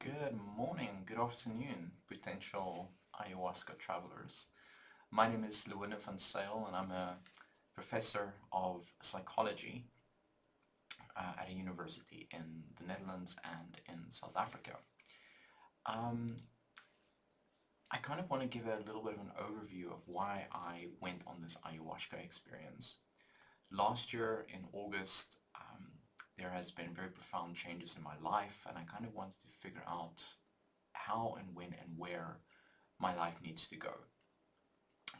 Good morning, good afternoon, potential ayahuasca travelers. My name is Llewellyn and I'm a professor of psychology at a university in the Netherlands and in South Africa. I kind of want to give a little bit of an overview of why I went on this ayahuasca experience. Last year in August, there has been very profound changes in my life, and I kind of wanted to figure out how and when and where my life needs to go.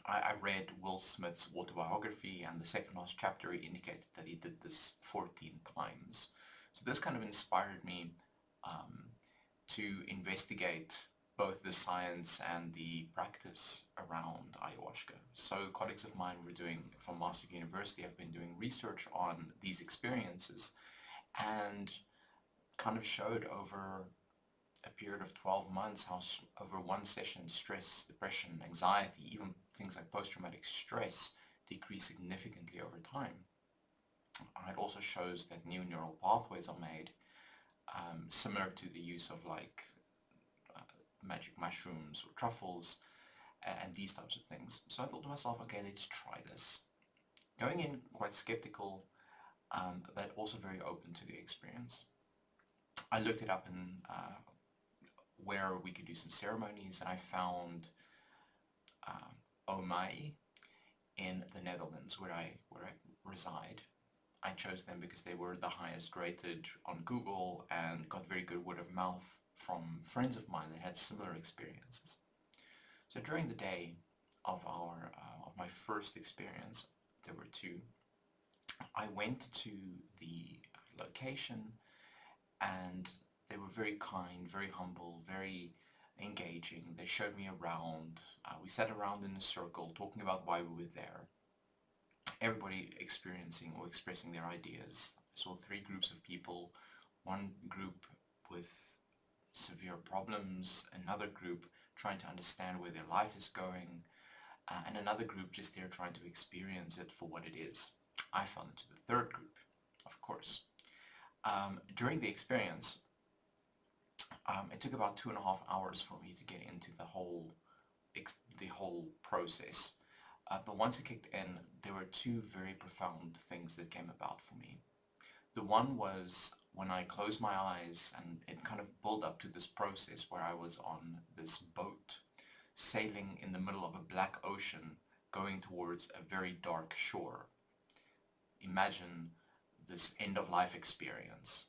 I read Will Smith's autobiography, and the second last chapter he indicated that he did this 14 times. So this kind of inspired me to investigate both the science and the practice around ayahuasca. So colleagues of mine were doing, from Master University, have been doing research on these experiences and kind of showed over a period of 12 months how over one session stress, depression, anxiety, even things like post-traumatic stress decrease significantly over time. It also shows that new neural pathways are made, similar to the use of like magic mushrooms or truffles and these types of things. So I thought to myself, okay, let's try this. Going in quite skeptical, but also very open to the experience. I looked it up in where we could do some ceremonies, and I found Om-Mij in the Netherlands, where I reside. I chose them because they were the highest rated on Google and got very good word of mouth from friends of mine that had similar experiences. So during the day of my first experience, there were two. I went to the location and they were very kind, very humble, very engaging. They showed me around. We sat around in a circle talking about why we were there. Everybody experiencing or expressing their ideas. I saw three groups of people. One group with severe problems, another group trying to understand where their life is going, and another group just there trying to experience it for what it is. I fell into the third group, of course. During the experience, it took about 2.5 hours for me to get into the whole process. But once it kicked in, there were two very profound things that came about for me. The one was when I closed my eyes, and it kind of built up to this process where I was on this boat sailing in the middle of a black ocean going towards a very dark shore. Imagine this end-of-life experience.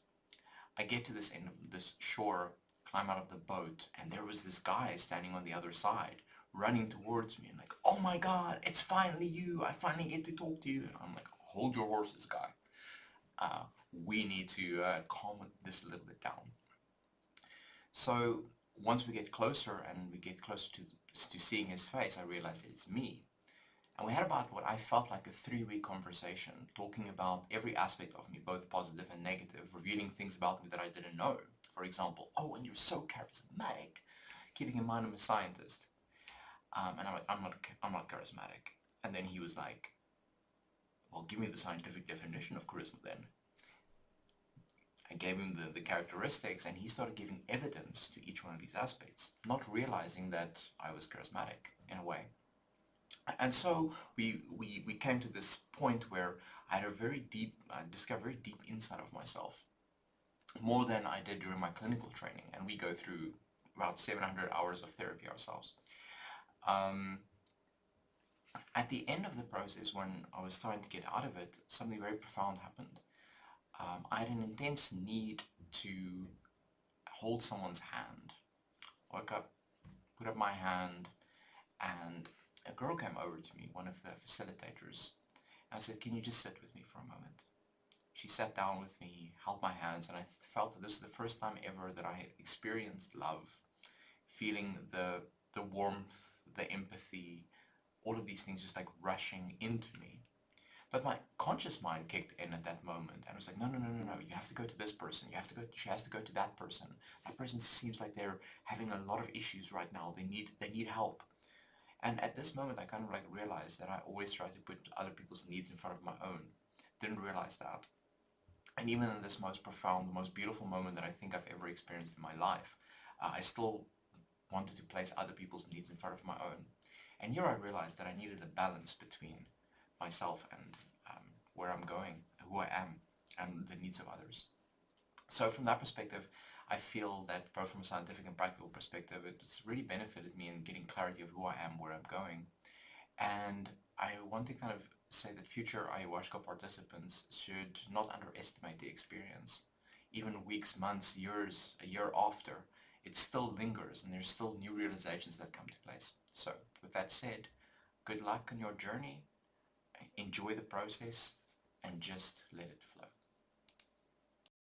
I get to this end of this shore, climb out of the boat, and there was this guy standing on the other side, running towards me, and like, oh my God, it's finally you, I finally get to talk to you. And I'm like, hold your horses, guy. We need to calm this a little bit down. So once we get closer and we get closer to seeing his face, I realized it's me. And we had about what I felt like a 3-week conversation, talking about every aspect of me, both positive and negative, revealing things about me that I didn't know. For example, oh, and you're so charismatic, keeping in mind I'm a scientist. And I'm like, I'm not charismatic. And then he was like, well, give me the scientific definition of charisma then. I gave him the characteristics, and he started giving evidence to each one of these aspects, not realizing that I was charismatic in a way. And so we came to this point where I had discovered very deep insight of myself, more than I did during my clinical training, and we go through about 700 hours of therapy ourselves. At the end of the process, when I was starting to get out of it, something very profound happened. I had an intense need to hold someone's hand. I woke up, put up my hand, and a girl came over to me, one of the facilitators. I said, can you just sit with me for a moment? She sat down with me, held my hands, and I felt that this is the first time ever that I had experienced love, feeling the warmth, the empathy, all of these things just like rushing into me. But my conscious mind kicked in at that moment and was like, no, you have to go to this person, she has to go to that person. That person seems like they're having a lot of issues right now, they need help. And at this moment I kind of like realized that I always try to put other people's needs in front of my own. Didn't realize that. And even in this most profound, the most beautiful moment that I think I've ever experienced in my life, I still wanted to place other people's needs in front of my own. And here I realized that I needed a balance between myself and where I'm going, who I am, and the needs of others. So from that perspective, I feel that both from a scientific and practical perspective, it's really benefited me in getting clarity of who I am, where I'm going. And I want to kind of say that future ayahuasca participants should not underestimate the experience. Even weeks, months, years, a year after, it still lingers and there's still new realizations that come to place. So with that said, good luck on your journey, enjoy the process, and just let it flow.